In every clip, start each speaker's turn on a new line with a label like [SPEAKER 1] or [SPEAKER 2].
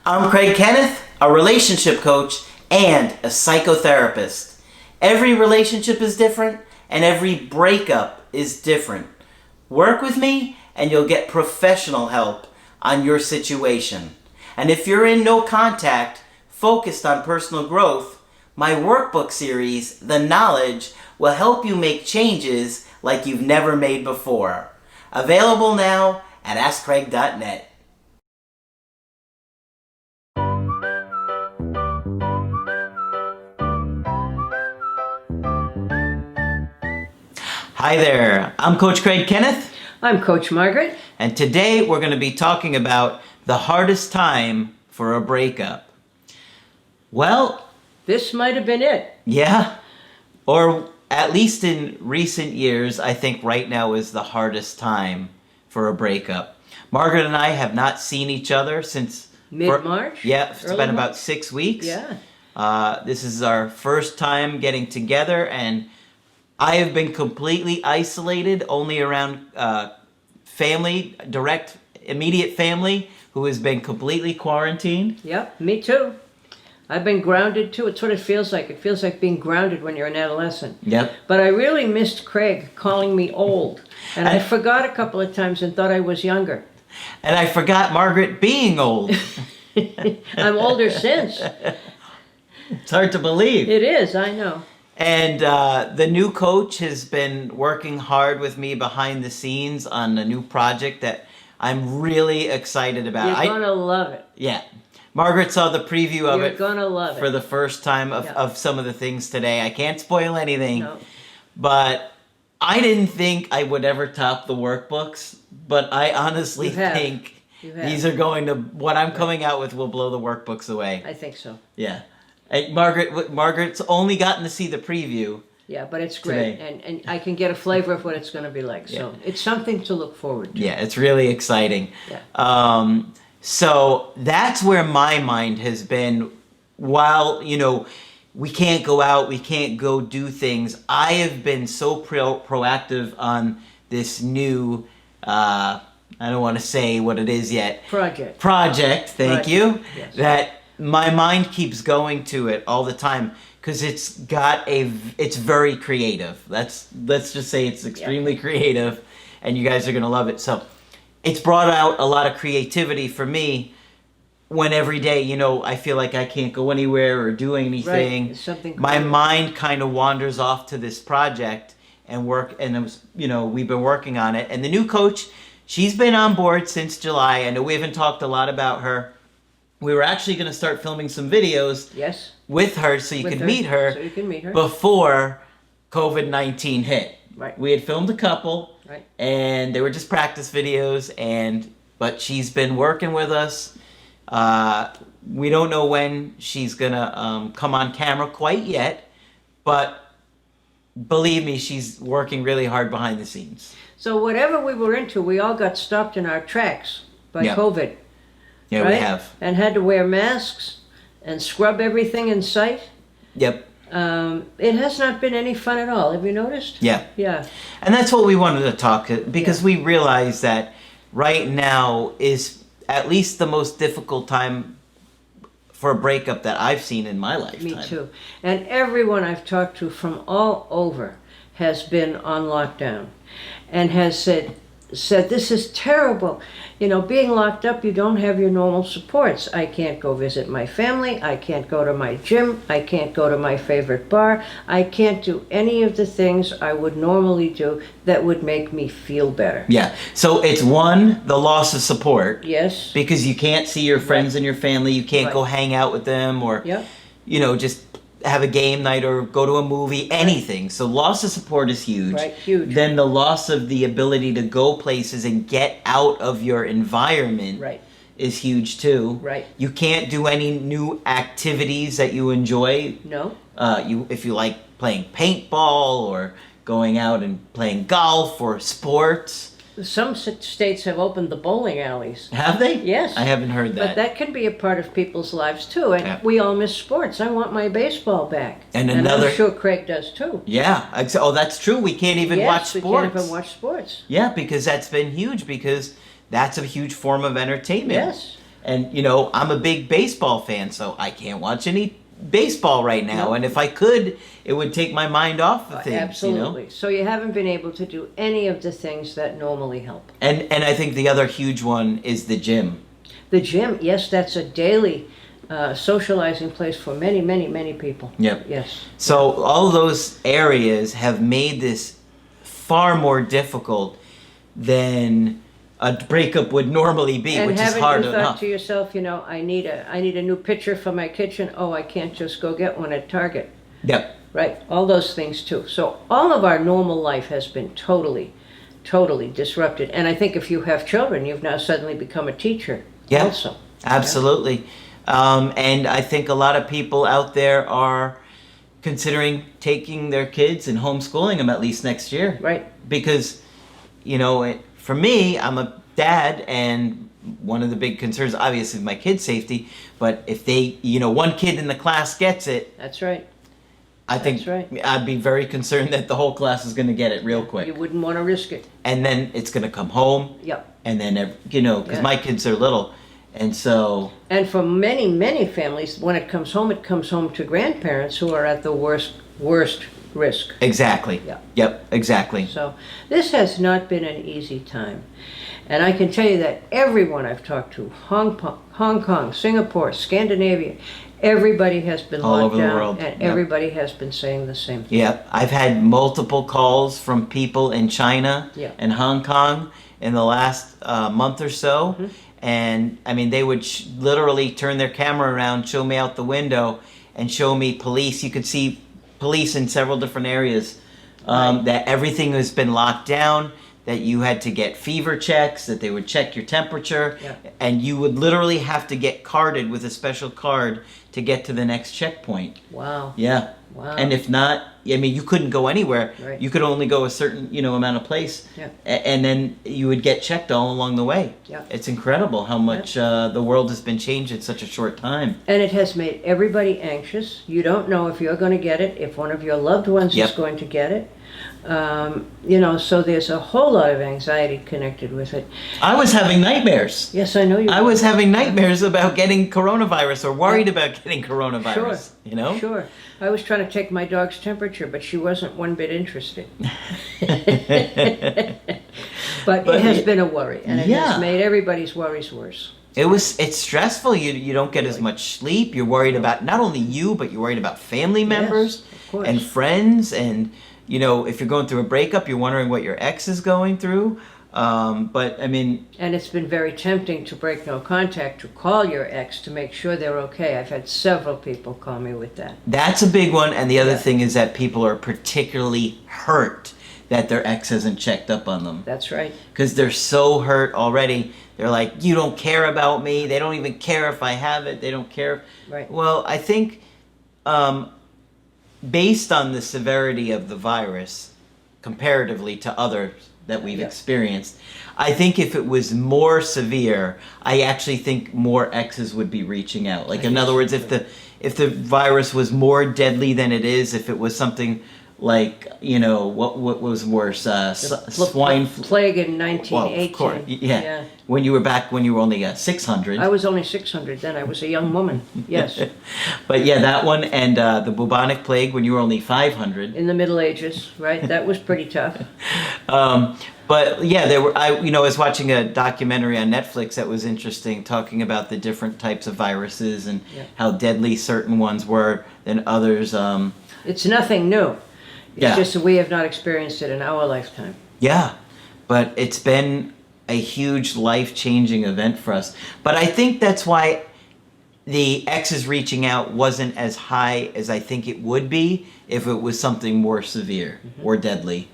[SPEAKER 1] I'm Craig Kenneth, a relationship coach and a psychotherapist. Every relationship is different and every breakup is different. Work with me and you'll get professional help on your situation. And if you're in no contact, focused on personal growth, my workbook series, The Knowledge, will help you make changes like you've never made before. Available now at AskCraig.net. Hi there, I'm Coach Craig Kenneth.
[SPEAKER 2] I'm Coach Margaret.
[SPEAKER 1] And today we're going to be talking about the hardest time for a breakup. Well,
[SPEAKER 2] This might have been it.
[SPEAKER 1] yeah, or at least in recent years, I think right now is the hardest time for a breakup. Margaret and I have not seen each other since
[SPEAKER 2] Mid-March?
[SPEAKER 1] Yeah, it's
[SPEAKER 2] Early
[SPEAKER 1] been about
[SPEAKER 2] March?
[SPEAKER 1] 6 weeks.
[SPEAKER 2] Yeah.
[SPEAKER 1] This is our first time getting together, and I have been completely isolated, only around family, direct, immediate family, who has been completely quarantined.
[SPEAKER 2] Yep, me too. I've been grounded too. It's what it feels like. It feels like being grounded when you're an adolescent.
[SPEAKER 1] Yep.
[SPEAKER 2] But I really missed Craig calling me old. And I forgot a couple of times and thought I was younger.
[SPEAKER 1] And I forgot Margaret being old.
[SPEAKER 2] I'm older since.
[SPEAKER 1] It's hard to believe.
[SPEAKER 2] It is, I know.
[SPEAKER 1] And the new coach has been working hard with me behind the scenes on a new project that I'm really excited about.
[SPEAKER 2] You're going to love it.
[SPEAKER 1] Yeah. Margaret saw the preview of
[SPEAKER 2] You're
[SPEAKER 1] it
[SPEAKER 2] going to love it.
[SPEAKER 1] for the first time of some of the things today. I can't spoil anything,
[SPEAKER 2] No.
[SPEAKER 1] but I didn't think I would ever top the workbooks, but I honestly
[SPEAKER 2] You have.
[SPEAKER 1] think
[SPEAKER 2] You have.
[SPEAKER 1] these are going to, what I'm coming out with will blow the workbooks away.
[SPEAKER 2] I think so.
[SPEAKER 1] Yeah. Hey, Margaret's only gotten to see the preview.
[SPEAKER 2] Yeah, but it's great.
[SPEAKER 1] Today.
[SPEAKER 2] And I can get a flavor of what it's going to be like. So it's something to look forward to.
[SPEAKER 1] Yeah, it's really exciting.
[SPEAKER 2] Yeah.
[SPEAKER 1] So that's where my mind has been. While, we can't go out, we can't go do things, I have been so proactive on this new, I don't want to say what it is yet. Project, thank you.
[SPEAKER 2] Yes.
[SPEAKER 1] That my mind keeps going to it all the time because it's very creative. Let's just say it's extremely creative, and you guys are going to love it. So it's brought out a lot of creativity for me when every day, I feel like I can't go anywhere or do anything.
[SPEAKER 2] Right. Something
[SPEAKER 1] My
[SPEAKER 2] cool.
[SPEAKER 1] mind kind of wanders off to this project and work, and it was, we've been working on it. And the new coach, she's been on board since July. I know we haven't talked a lot about her. We were actually going to start filming some videos with her so you could meet her, before COVID-19 hit.
[SPEAKER 2] Right.
[SPEAKER 1] We had filmed a couple,
[SPEAKER 2] Right.
[SPEAKER 1] and they were just practice videos, but she's been working with us. We don't know when she's going to come on camera quite yet, but believe me, she's working really hard behind the scenes.
[SPEAKER 2] So whatever we were into, we all got stopped in our tracks by COVID.
[SPEAKER 1] Yeah,
[SPEAKER 2] right?
[SPEAKER 1] we have.
[SPEAKER 2] And had to wear masks and scrub everything in sight.
[SPEAKER 1] Yep.
[SPEAKER 2] It has not been any fun at all. Have you noticed?
[SPEAKER 1] Yeah.
[SPEAKER 2] Yeah.
[SPEAKER 1] And that's what we wanted to talk, because we realize that right now is at least the most difficult time for a breakup that I've seen in my lifetime.
[SPEAKER 2] Me too. And everyone I've talked to from all over has been on lockdown and has said this is terrible. Being locked up, you don't have your normal supports. I can't go visit my family. I can't go to my gym. I can't go to my favorite bar. I can't do any of the things I would normally do that would make me feel better.
[SPEAKER 1] Yeah. So it's the loss of support.
[SPEAKER 2] Yes.
[SPEAKER 1] Because you can't see your friends and your family. You can't go hang out with them or, just have a game night or go to a movie, anything. So loss of support is huge.
[SPEAKER 2] Right, huge.
[SPEAKER 1] Then the loss of the ability to go places and get out of your environment is huge too.
[SPEAKER 2] Right.
[SPEAKER 1] You can't do any new activities that you enjoy.
[SPEAKER 2] No.
[SPEAKER 1] If you like playing paintball or going out and playing golf or sports.
[SPEAKER 2] Some states have opened the bowling alleys.
[SPEAKER 1] Have they?
[SPEAKER 2] Yes.
[SPEAKER 1] I haven't heard that.
[SPEAKER 2] But that can be a part of people's lives too. And we all miss sports. I want my baseball back.
[SPEAKER 1] And
[SPEAKER 2] I'm sure Craig does too.
[SPEAKER 1] Yeah. Oh, that's true. We can't even watch sports.
[SPEAKER 2] We can't even watch sports.
[SPEAKER 1] Yeah, because that's been huge, because that's a huge form of entertainment.
[SPEAKER 2] Yes.
[SPEAKER 1] And, I'm a big baseball fan, so I can't watch any baseball right now.
[SPEAKER 2] Nope.
[SPEAKER 1] And if I could, it would take my mind off of things.
[SPEAKER 2] Absolutely. So you haven't been able to do any of the things that normally help.
[SPEAKER 1] And I think the other huge one is the gym.
[SPEAKER 2] The gym, yes, that's a daily socializing place for many, many, many people.
[SPEAKER 1] Yep.
[SPEAKER 2] Yes.
[SPEAKER 1] So all those areas have made this far more difficult than a breakup would normally be, which is hard
[SPEAKER 2] And haven't you thought
[SPEAKER 1] enough.
[SPEAKER 2] to yourself, I need a new pitcher for my kitchen. Oh, I can't just go get one at Target.
[SPEAKER 1] Yep.
[SPEAKER 2] Right? All those things too. So all of our normal life has been totally, totally disrupted. And I think if you have children, you've now suddenly become a teacher also.
[SPEAKER 1] Absolutely. And I think a lot of people out there are considering taking their kids and homeschooling them at least next year.
[SPEAKER 2] Right.
[SPEAKER 1] Because, for me, I'm a dad, and one of the big concerns, obviously, is my kids' safety. But if they, one kid in the class gets it,
[SPEAKER 2] That's right.
[SPEAKER 1] I think
[SPEAKER 2] That's right.
[SPEAKER 1] I'd be very concerned that the whole class is going to get it real quick.
[SPEAKER 2] You wouldn't want to risk it.
[SPEAKER 1] And then it's going to come home.
[SPEAKER 2] Yep.
[SPEAKER 1] And then, because my kids are little. And so...
[SPEAKER 2] And for many, many families, when it comes home to grandparents who are at the worst risk.
[SPEAKER 1] Exactly.
[SPEAKER 2] Yeah.
[SPEAKER 1] Yep, exactly.
[SPEAKER 2] So this has not been an easy time. And I can tell you that everyone I've talked to, Hong Kong, Singapore, Scandinavia, everybody has been
[SPEAKER 1] all
[SPEAKER 2] locked
[SPEAKER 1] over the
[SPEAKER 2] down,
[SPEAKER 1] world.
[SPEAKER 2] and
[SPEAKER 1] Yep.
[SPEAKER 2] everybody has been saying the same thing.
[SPEAKER 1] Yep. I've had multiple calls from people in China
[SPEAKER 2] Yeah.
[SPEAKER 1] and Hong Kong in the last month or so.
[SPEAKER 2] Mm-hmm.
[SPEAKER 1] And, they would literally turn their camera around, show me out the window, and show me police. You could see police in several different areas.
[SPEAKER 2] Right.
[SPEAKER 1] That everything has been locked down, that you had to get fever checks, that they would check your temperature,
[SPEAKER 2] Yeah.
[SPEAKER 1] and you would literally have to get carded with a special card to get to the next checkpoint.
[SPEAKER 2] Wow.
[SPEAKER 1] Yeah.
[SPEAKER 2] Wow.
[SPEAKER 1] And if not, you couldn't go anywhere.
[SPEAKER 2] Right.
[SPEAKER 1] You could only go a certain, amount of place.
[SPEAKER 2] Yeah.
[SPEAKER 1] And then you would get checked all along the way.
[SPEAKER 2] Yeah.
[SPEAKER 1] It's incredible how much the world has been changed in such a short time.
[SPEAKER 2] And it has made everybody anxious. You don't know if you're going to get it, if one of your loved ones
[SPEAKER 1] Yep.
[SPEAKER 2] is going to get it. So there's a whole lot of anxiety connected with it.
[SPEAKER 1] I was having nightmares.
[SPEAKER 2] Yes, I know you.
[SPEAKER 1] I was having nightmares about getting coronavirus, or worried about getting coronavirus.
[SPEAKER 2] Sure. Sure. I was trying to take my dog's temperature, but she wasn't one bit interested. But it has been a worry, and it has made everybody's worries worse.
[SPEAKER 1] It's stressful. You don't get as much sleep. You're worried about not only you, but you're worried about family members
[SPEAKER 2] of course.
[SPEAKER 1] and friends. And, if you're going through a breakup, you're wondering what your ex is going through.
[SPEAKER 2] And it's been very tempting to break no contact, to call your ex to make sure they're okay. I've had several people call me with that.
[SPEAKER 1] That's a big one. And the other
[SPEAKER 2] Yeah.
[SPEAKER 1] thing is that people are particularly hurt that their ex hasn't checked up on them.
[SPEAKER 2] That's right.
[SPEAKER 1] Because they're so hurt already. They're like, you don't care about me. They don't even care if I have it. They don't care.
[SPEAKER 2] Right.
[SPEAKER 1] Well, I think based on the severity of the virus, comparatively to others that we've experienced, I think if it was more severe, I actually think more exes would be reaching out. Like, in other words, if the virus was more deadly than it is, if it was something like, what was worse, swine flu.
[SPEAKER 2] Plague in 1918.
[SPEAKER 1] Well, of course, yeah. When you were only 600.
[SPEAKER 2] I was only 600 then. I was a young woman. Yes.
[SPEAKER 1] But yeah, that one, and the bubonic plague when you were only 500.
[SPEAKER 2] In the Middle Ages, right? That was pretty tough.
[SPEAKER 1] But yeah, I was watching a documentary on Netflix that was interesting, talking about the different types of viruses and how deadly certain ones were than others.
[SPEAKER 2] It's nothing new. It's
[SPEAKER 1] Yeah.
[SPEAKER 2] just that we have not experienced it in our lifetime.
[SPEAKER 1] Yeah, but it's been a huge life-changing event for us. But I think that's why the exes reaching out wasn't as high as I think it would be if it was something more severe or deadly.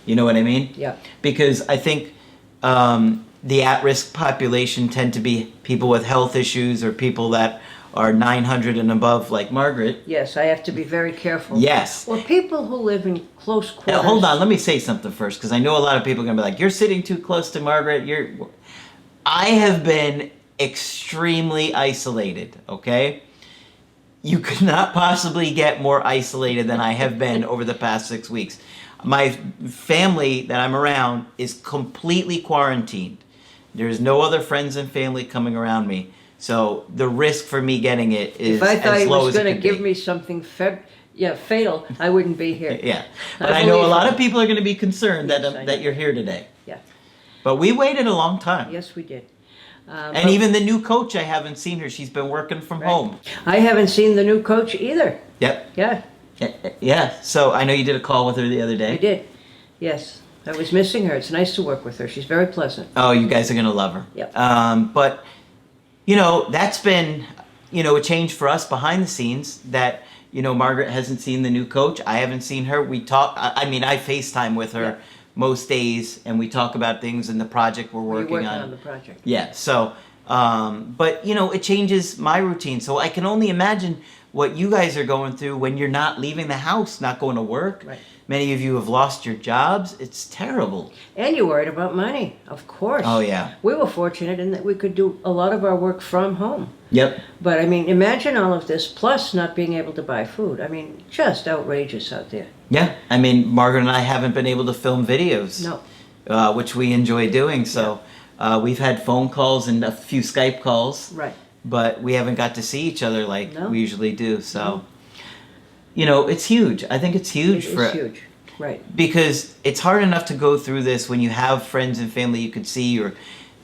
[SPEAKER 1] You know what I mean?
[SPEAKER 2] Yeah.
[SPEAKER 1] Because I think the at-risk population tend to be people with health issues or people that are 900 and above, like Margaret.
[SPEAKER 2] Yes, I have to be very careful.
[SPEAKER 1] Yes.
[SPEAKER 2] Or people who live in close
[SPEAKER 1] Now,
[SPEAKER 2] quarters.
[SPEAKER 1] hold on, let me say something first, because I know a lot of people are going to be like, you're sitting too close to Margaret. I have been extremely isolated, okay? You could not possibly get more isolated than I have been over the past 6 weeks. My family that I'm around is completely quarantined. There's no other friends and family coming around me. So the risk for me getting it is
[SPEAKER 2] If I thought
[SPEAKER 1] as
[SPEAKER 2] he
[SPEAKER 1] low
[SPEAKER 2] was
[SPEAKER 1] as it
[SPEAKER 2] going to
[SPEAKER 1] could
[SPEAKER 2] give
[SPEAKER 1] be.
[SPEAKER 2] me something fatal, I wouldn't be here.
[SPEAKER 1] Yeah, but I know a
[SPEAKER 2] believe
[SPEAKER 1] lot
[SPEAKER 2] him.
[SPEAKER 1] of people are going to be concerned
[SPEAKER 2] Yes, I know.
[SPEAKER 1] that you're here today.
[SPEAKER 2] Yeah.
[SPEAKER 1] But we waited a long time.
[SPEAKER 2] Yes, we did.
[SPEAKER 1] And
[SPEAKER 2] But
[SPEAKER 1] even the new coach, I haven't seen her. She's been working from home.
[SPEAKER 2] I haven't seen the new coach either.
[SPEAKER 1] Yep.
[SPEAKER 2] Yeah,
[SPEAKER 1] Yeah. So I know you did a call with her the other day.
[SPEAKER 2] I did. Yes. I was missing her. It's nice to work with her. She's very pleasant.
[SPEAKER 1] Oh, you guys are going to love her.
[SPEAKER 2] Yep.
[SPEAKER 1] But, you know, that's been, you know, a change for us behind the scenes that, you know, Margaret hasn't seen the new coach. I haven't seen her. We talk, I mean, I FaceTime with her
[SPEAKER 2] Yeah.
[SPEAKER 1] most days and we talk about things in the project we're
[SPEAKER 2] You're
[SPEAKER 1] working
[SPEAKER 2] working
[SPEAKER 1] on.
[SPEAKER 2] on the project.
[SPEAKER 1] Yeah. So, but, you know, it changes my routine. So I can only imagine what you guys are going through when you're not leaving the house, not going to work.
[SPEAKER 2] Right.
[SPEAKER 1] Many of you have lost your jobs. It's terrible.
[SPEAKER 2] And you're worried about money, of course.
[SPEAKER 1] Oh, yeah.
[SPEAKER 2] We were fortunate in that we could do a lot of our work from home.
[SPEAKER 1] Yep.
[SPEAKER 2] But I mean, imagine all of this plus not being able to buy food. I mean, just outrageous out there.
[SPEAKER 1] Yeah. I mean, Margaret and I haven't been able to film videos.
[SPEAKER 2] No.
[SPEAKER 1] Which we enjoy doing. So we've had phone calls and a few Skype calls.
[SPEAKER 2] Right.
[SPEAKER 1] But we haven't got to see each other like
[SPEAKER 2] No.
[SPEAKER 1] we usually do. So, you know, it's huge. I think it's huge
[SPEAKER 2] It's huge. Right.
[SPEAKER 1] because it's hard enough to go through this when you have friends and family you can see or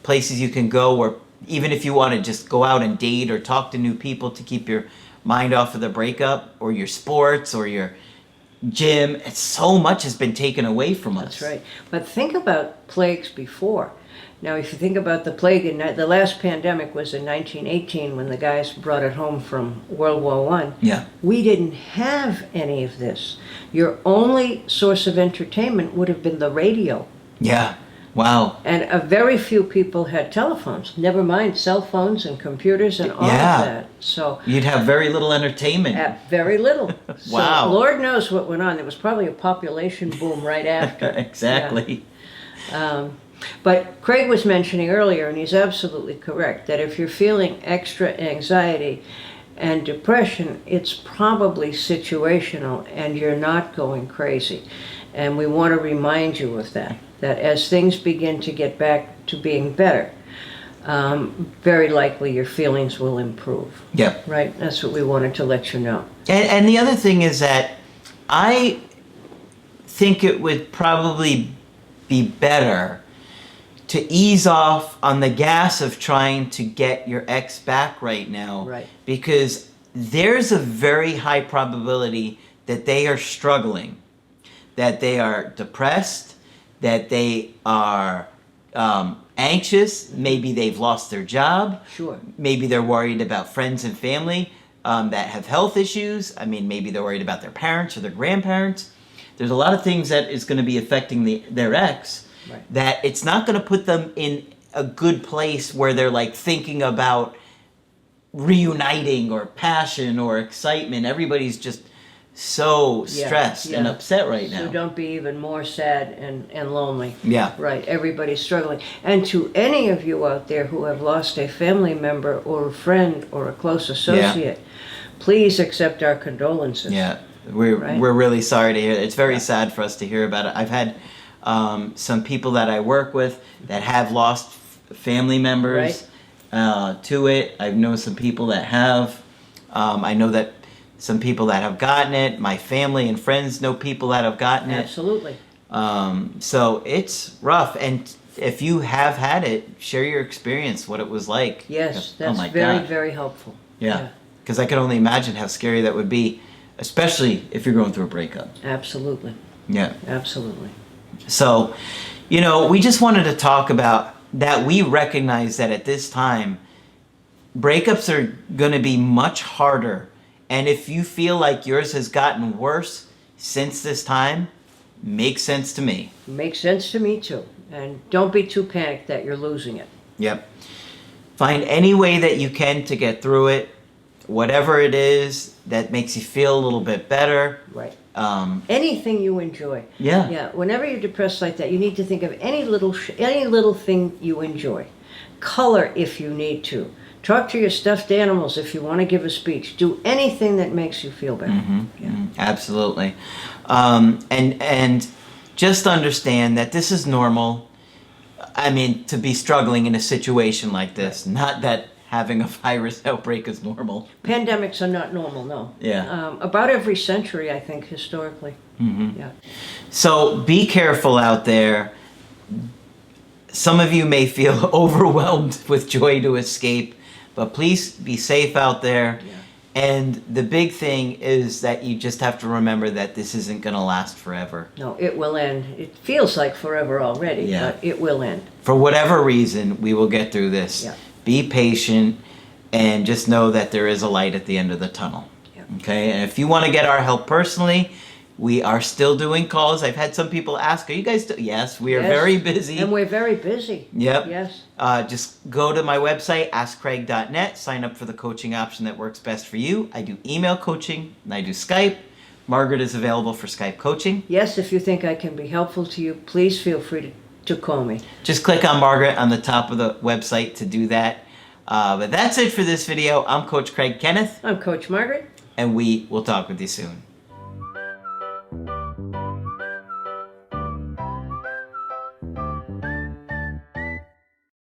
[SPEAKER 1] places you can go, or even if you want to just go out and date or talk to new people to keep your mind off of the breakup or your sports or your gym. It's so much has been taken away from us.
[SPEAKER 2] That's right. But think about plagues before. Now, if you think about the plague, the last pandemic was in 1918 when the guys brought it home from World War I.
[SPEAKER 1] Yeah.
[SPEAKER 2] We didn't have any of this. Your only source of entertainment would have been the radio.
[SPEAKER 1] Yeah. Wow.
[SPEAKER 2] And a very few people had telephones, never mind cell phones and computers and all
[SPEAKER 1] Yeah.
[SPEAKER 2] of that. So
[SPEAKER 1] You'd have very little entertainment.
[SPEAKER 2] very little.
[SPEAKER 1] Wow.
[SPEAKER 2] So Lord knows what went on. There was probably a population boom right after.
[SPEAKER 1] Exactly.
[SPEAKER 2] But Craig was mentioning earlier, and he's absolutely correct, that if you're feeling extra anxiety and depression, it's probably situational and you're not going crazy. And we want to remind you of that as things begin to get back to being better, very likely your feelings will improve.
[SPEAKER 1] Yep.
[SPEAKER 2] Right? That's what we wanted to let you know.
[SPEAKER 1] And the other thing is that I think it would probably be better to ease off on the gas of trying to get your ex back right now.
[SPEAKER 2] Right.
[SPEAKER 1] Because there's a very high probability that they are struggling, that they are depressed, that they are anxious, maybe they've lost their job.
[SPEAKER 2] Sure.
[SPEAKER 1] Maybe they're worried about friends and family that have health issues. I mean, maybe they're worried about their parents or their grandparents. There's a lot of things that is going to be affecting their ex.
[SPEAKER 2] Right.
[SPEAKER 1] That it's not going to put them in a good place where they're like thinking about reuniting or passion or excitement. Everybody's just so stressed and upset right now.
[SPEAKER 2] So don't be even more sad and lonely.
[SPEAKER 1] Yeah.
[SPEAKER 2] Right, everybody's struggling. And to any of you out there who have lost a family member or a friend or a close associate, please accept our condolences.
[SPEAKER 1] Yeah, we're really sorry to hear it. It's very sad for us to hear about it. I've had some people that I work with that have lost family members to it. I know some people that have. I know that some people that have gotten it. My family and friends know people that have gotten it.
[SPEAKER 2] Absolutely.
[SPEAKER 1] So it's rough. And if you have had it, share your experience, what it was like.
[SPEAKER 2] Yes,
[SPEAKER 1] Oh
[SPEAKER 2] that's
[SPEAKER 1] my
[SPEAKER 2] very,
[SPEAKER 1] God.
[SPEAKER 2] very helpful.
[SPEAKER 1] Yeah, because I can only imagine how scary that would be, especially if you're going through a breakup.
[SPEAKER 2] Absolutely.
[SPEAKER 1] Yeah.
[SPEAKER 2] Absolutely.
[SPEAKER 1] So, you know, we just wanted to talk about that. We recognize that at this time, breakups are going to be much harder. And if you feel like yours has gotten worse since this time, makes sense to me.
[SPEAKER 2] Makes sense to me too. And don't be too panicked that you're losing it.
[SPEAKER 1] Yep. Find any way that you can to get through it, whatever it is that makes you feel a little bit better.
[SPEAKER 2] Right. Anything you enjoy.
[SPEAKER 1] Yeah.
[SPEAKER 2] Yeah. Whenever you're depressed like that, you need to think of any little thing you enjoy. Color if you need to. Talk to your stuffed animals if you want to give a speech. Do anything that makes you feel better.
[SPEAKER 1] Absolutely. And just understand that this is normal. I mean, to be struggling in a situation like this. Not that having a virus outbreak is normal.
[SPEAKER 2] Pandemics are not normal, no.
[SPEAKER 1] Yeah.
[SPEAKER 2] About every century, I think, historically.
[SPEAKER 1] Mm-hmm.
[SPEAKER 2] Yeah.
[SPEAKER 1] So be careful out there. Some of you may feel overwhelmed with joy to escape, but please be safe out there.
[SPEAKER 2] Yeah.
[SPEAKER 1] And the big thing is that you just have to remember that this isn't going to last forever.
[SPEAKER 2] No, it will end. It feels like forever already,
[SPEAKER 1] Yeah.
[SPEAKER 2] but it will end.
[SPEAKER 1] For whatever reason, we will get through this.
[SPEAKER 2] Yeah.
[SPEAKER 1] Be patient and just know that there is a light at the end of the tunnel.
[SPEAKER 2] Yeah.
[SPEAKER 1] Okay? And if you want to get our help personally, we are still doing calls. I've had some people ask, are you guys still? Yes, we are
[SPEAKER 2] Yes.
[SPEAKER 1] very busy.
[SPEAKER 2] And we're very busy.
[SPEAKER 1] Yep.
[SPEAKER 2] Yes.
[SPEAKER 1] Just go to my website, askcraig.net, sign up for the coaching option that works best for you. I do email coaching, and I do Skype. Margaret is available for Skype coaching.
[SPEAKER 2] Yes, if you think I can be helpful to you, please feel free to call me.
[SPEAKER 1] Just click on Margaret on the top of the website to do that. But that's it for this video. I'm Coach Craig Kenneth,
[SPEAKER 2] I'm Coach Margaret.
[SPEAKER 1] and we will talk with you soon.